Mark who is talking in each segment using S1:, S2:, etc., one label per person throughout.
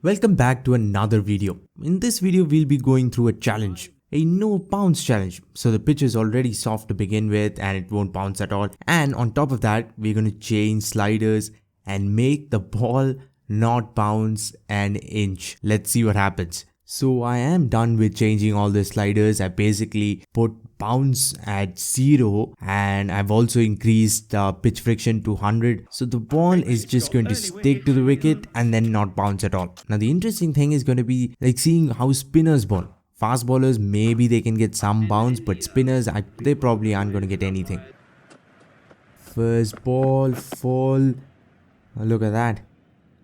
S1: Welcome back to another video. In this video, we'll be going through a challenge, a no bounce challenge. So the pitch is already soft to begin with and it won't bounce at all. And on top of that, we're going to change sliders and make the ball not bounce an inch. Let's see what happens. So I am done with changing all the sliders. I basically put bounce at 0 and I've also increased the pitch friction to 100. So the ball is just going to stick to the wicket and then not bounce at all. Now the interesting thing is going to be like seeing how spinners ball. Fast bowlers, maybe they can get some bounce, but spinners, they probably aren't going to get anything. First ball, fall. Oh, look at that.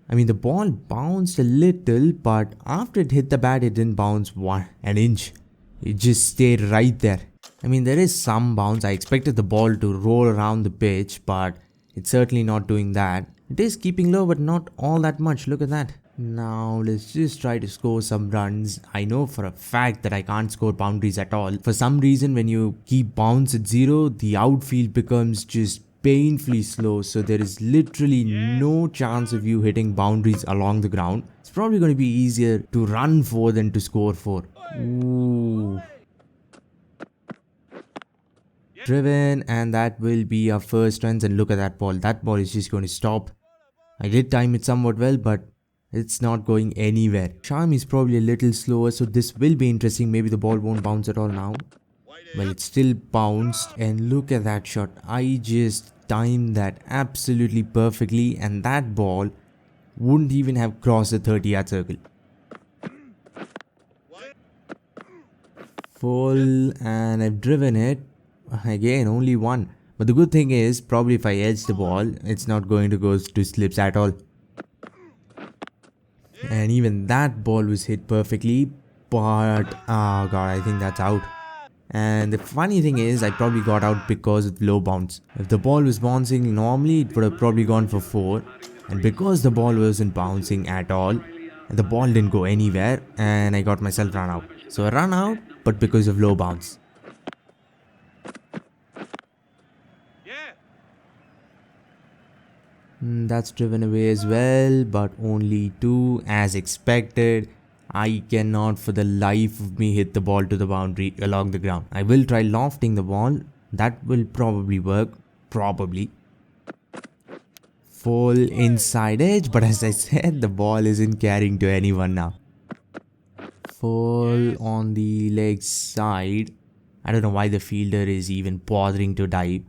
S1: I mean, the ball bounced a little, but after it hit the bat, it didn't bounce an inch. It just stayed right there. I mean, there is some bounce. I expected the ball to roll around the pitch, but it's certainly not doing that. It is keeping low, but not all that much. Look at that. Now, let's just try to score some runs. I know for a fact that I can't score boundaries at all. For some reason, when you keep bounce at 0, the outfield becomes just painfully slow, so there is literally no chance of you hitting boundaries along the ground. It's probably going to be easier to run 4 than to score 4. Ooh. Driven, and that will be our first runs. And look at that ball. That ball is just going to stop. I did time it somewhat well, but it's not going anywhere. Shami is probably a little slower, so this will be interesting. Maybe the ball won't bounce at all now. Well, it still bounced, and look at that shot. I just timed that absolutely perfectly, and that ball wouldn't even have crossed the 30-yard circle. Full, and I've driven it. Again, only one. But the good thing is, probably if I edge the ball, it's not going to go to slips at all. And even that ball was hit perfectly, but oh god, I think that's out. And the funny thing is, I probably got out because of low bounce. If the ball was bouncing normally, it would have probably gone for 4. And because the ball wasn't bouncing at all, the ball didn't go anywhere, and I got myself run out. So I ran out, but because of low bounce. That's driven away as well, but only 2 as expected. I cannot for the life of me hit the ball to the boundary along the ground. I will try lofting the ball. That will probably work. Probably. Full inside edge, but as I said, the ball isn't carrying to anyone now. Full on the leg side. I don't know why the fielder is even bothering to dive.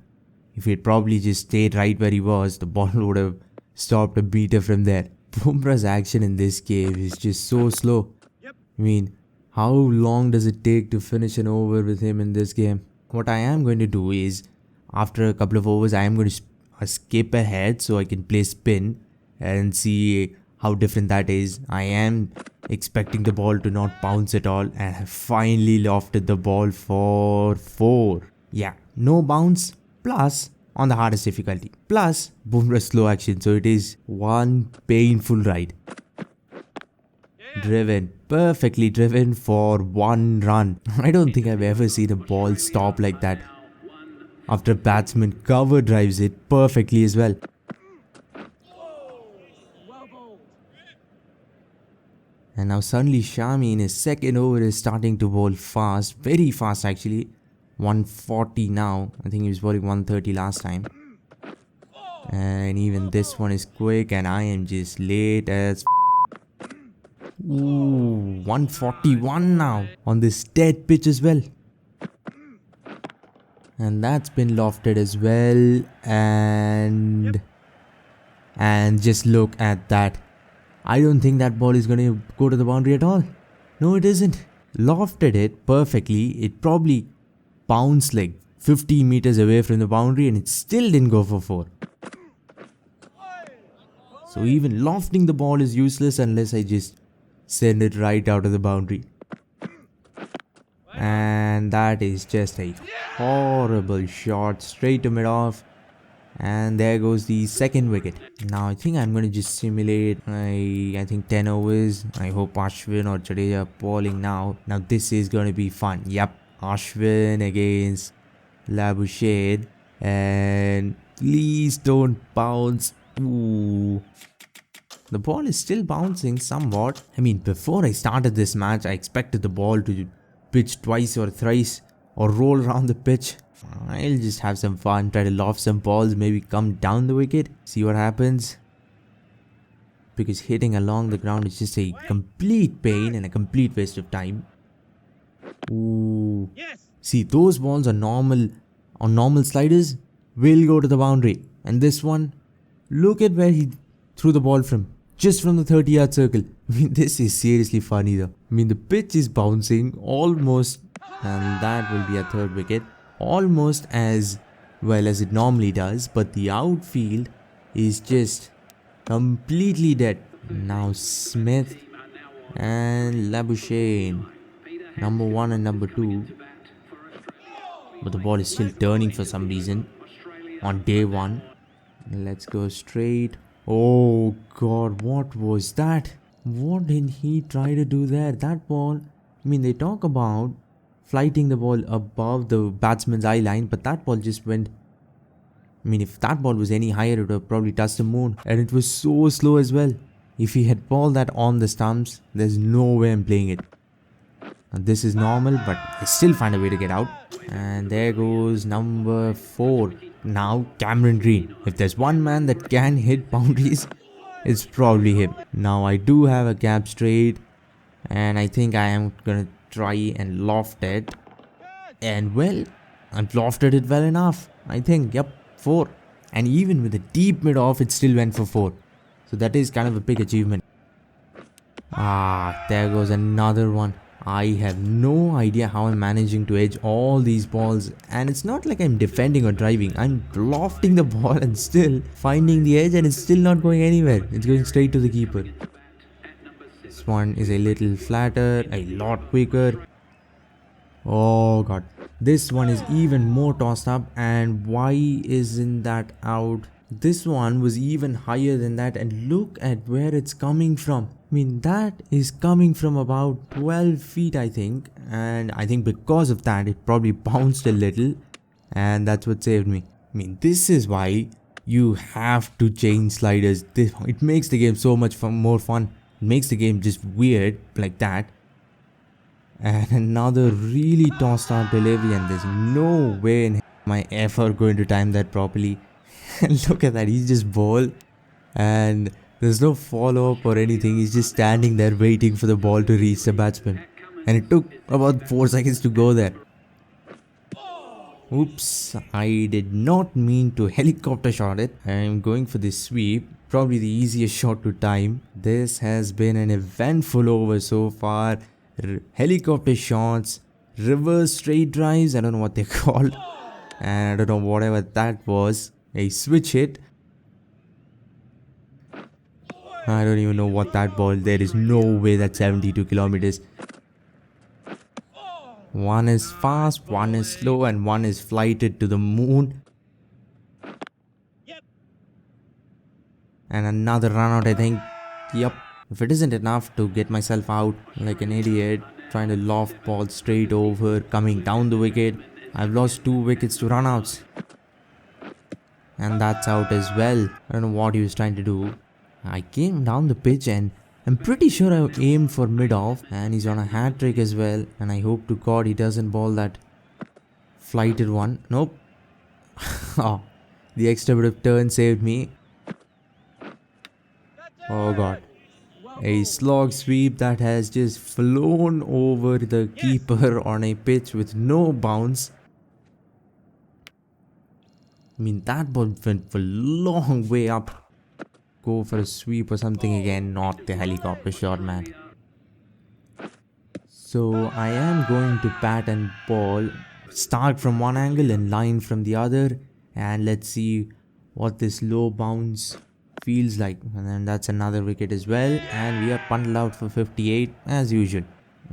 S1: If he had probably just stayed right where he was, the ball would have stopped a meter from there. Bumrah's action in this game is just so slow. I mean, how long does it take to finish an over with him in this game? What I am going to do is, after a couple of overs, I am going to skip ahead so I can play spin and see how different that is. I am expecting the ball to not bounce at all, and I finally lofted the ball for 4. Yeah, no bounce, plus on the hardest difficulty, plus Bumrah's slow action, so it is one painful ride. Driven, perfectly driven for 1 run. I don't think I've ever seen a ball stop like that after a batsman cover drives it perfectly as well. And now suddenly Shami in his second over is starting to bowl fast, very fast actually. 140 now. I think he was bowling 130 last time. And even this one is quick, and I am just late as ooh, 141 now on this dead pitch as well. And that's been lofted as well. And just look at that. I don't think that ball is going to go to the boundary at all. No, it isn't. Lofted it perfectly. It probably bounced like 50 meters away from the boundary, and it still didn't go for 4. So even lofting the ball is useless unless I just send it right out of the boundary. And that is just a horrible shot straight to mid-off. And there goes the second wicket. Now I think I'm going to just simulate I think 10 overs. I hope Ashwin or Jadeja are bowling now. Now this is going to be fun. Yep, Ashwin against Labuschagne. And please don't bounce. Ooh. The ball is still bouncing somewhat. I mean, before I started this match, I expected the ball to pitch twice or thrice or roll around the pitch. I'll just have some fun, try to loft some balls, maybe come down the wicket, see what happens. Because hitting along the ground is just a complete pain and a complete waste of time. Ooh. See, those balls are normal. On normal sliders, will go to the boundary. And this one, look at where he threw the ball from. Just from the 30-yard circle. I mean, this is seriously funny though. I mean, the pitch is bouncing almost, and that will be a third wicket, almost as well as it normally does. But the outfield is just completely dead. Now Smith and Labuschagne, number 1 and number 2. But the ball is still turning for some reason on day 1. Let's go straight. Oh god, what was that? What did he try to do there? That ball, I mean, they talk about flighting the ball above the batsman's eye line, but that ball just went. I mean, if that ball was any higher, it would have probably touched the moon. And it was so slow as well. If he had balled that on the stumps, there's no way I'm playing it. And this is normal, but I still find a way to get out. And there goes number 4. Now Cameron Green. If there's one man that can hit boundaries, it's probably him. Now I do have a gap straight, and I think I am gonna try and loft it. And well, I've lofted it well enough. I think, yep, 4. And even with a deep mid off, it still went for 4. So that is kind of a big achievement. There goes another one. I have no idea how I'm managing to edge all these balls, and it's not like I'm defending or driving. I'm lofting the ball and still finding the edge, and it's still not going anywhere. It's going straight to the keeper. This one is a little flatter, a lot quicker. Oh god. This one is even more tossed up, and why isn't that out? This one was even higher than that, and look at where it's coming from. I mean, that is coming from about 12 feet, I think. And I think because of that, it probably bounced a little. And that's what saved me. I mean, this is why you have to change sliders. It makes the game so much more fun. It makes the game just weird like that. And another really tossed out delivery. And there's no way in am I ever going to time that properly. And look at that. He's just ball. And there's no follow-up or anything. He's just standing there waiting for the ball to reach the batsman. And it took about 4 seconds to go there. Oops, I did not mean to helicopter shot it. I'm going for this sweep. Probably the easiest shot to time. This has been an eventful over so far. Helicopter shots, reverse straight drives, I don't know what they're called. And I don't know whatever that was. A switch hit. I don't even know what that ball. There is no way that's 72 kilometers. One is fast, one is slow, and one is flighted to the moon. And another run out, I think. Yep. If it isn't enough to get myself out like an idiot, trying to loft ball straight over, coming down the wicket, I've lost 2 wickets to run outs. And that's out as well. I don't know what he was trying to do. I came down the pitch and I'm pretty sure I aimed for mid-off, and he's on a hat trick as well, and I hope to god he doesn't ball that flighted one. Nope. Oh, the extra bit of turn saved me. Oh god. A slog sweep that has just flown over the keeper on a pitch with no bounce. I mean, that ball went for a long way up. Go for a sweep or something again, not the helicopter shot, man. So I am going to bat and ball, start from one angle and line from the other, and let's see what this low bounce feels like. And then that's another wicket as well, and we are punted out for 58 as usual.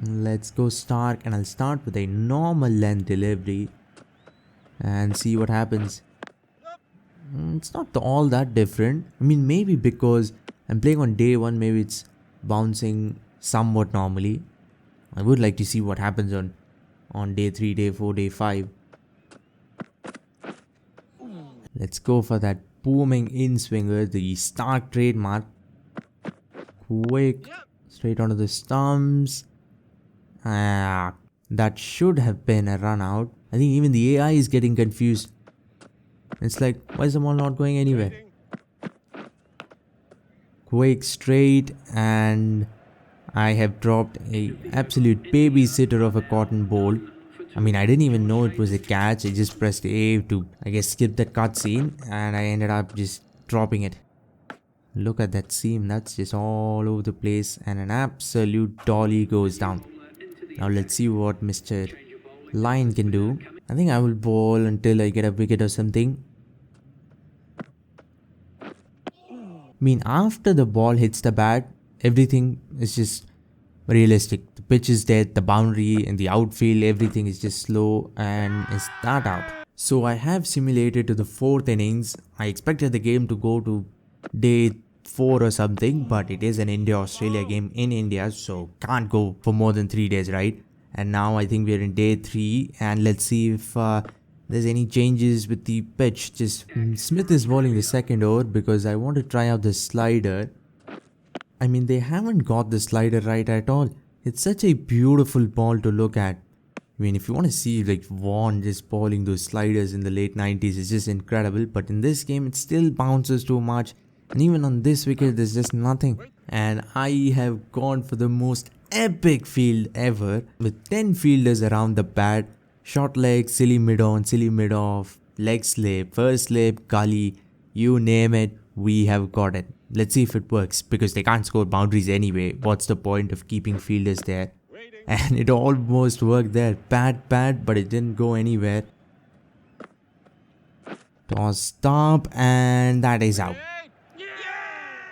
S1: Let's go Stark, and I'll start with a normal length delivery and see what happens. It's not all that different. I mean, maybe because I'm playing on day 1, maybe it's bouncing somewhat normally. I would like to see what happens on day 3, day 4, day 5. Let's go for that booming in swinger, the Stark trademark. quick, straight onto the stumps. Ah, that should have been a run out. I think even the AI is getting confused. It's like, why is the ball not going anywhere? Quick, straight, and I have dropped a absolute babysitter of a cotton ball. I mean, I didn't even know it was a catch. I just pressed A to, I guess, skip that cutscene, and I ended up just dropping it. Look at that seam, that's just all over the place, and an absolute dolly goes down. Now let's see what Mr. Lion can do. I think I will bowl until I get a wicket or something. I mean, after the ball hits the bat, everything is just realistic. The pitch is dead, the boundary and the outfield, everything is just slow, and is that out. So I have simulated to the 4th innings. I expected the game to go to day 4 or something, but it is an India-Australia game in India, so can't go for more than 3 days, right? And now I think we're in day 3, and let's see if there's any changes with the pitch. Smith is bowling the 2nd over because I want to try out the slider. I mean, they haven't got the slider right at all. It's such a beautiful ball to look at. I mean, if you want to see like Vaughan just bowling those sliders in the late 90s, it's just incredible. But in this game, it still bounces too much. And even on this wicket, there's just nothing. And I have gone for the most epic field ever with 10 fielders around the bat. Short leg, silly mid-on, silly mid-off, leg slip, first slip, gully, you name it, we have got it. Let's see if it works, because they can't score boundaries anyway. What's the point of keeping fielders there? And it almost worked there. Bad, but it didn't go anywhere. Toss stop, and that is out.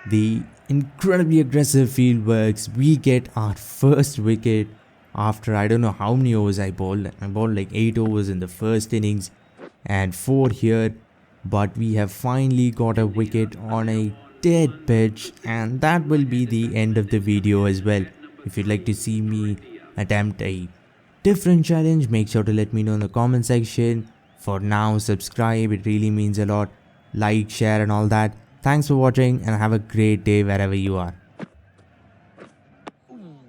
S1: The incredibly aggressive field works. We get our first wicket after I don't know how many overs I bowled. I bowled like 8 overs in the first innings and 4 here. But we have finally got a wicket on a dead pitch, and that will be the end of the video as well. If you'd like to see me attempt a different challenge, make sure to let me know in the comment section. For now, subscribe, it really means a lot. Like, share and all that. Thanks for watching, and have a great day wherever you are.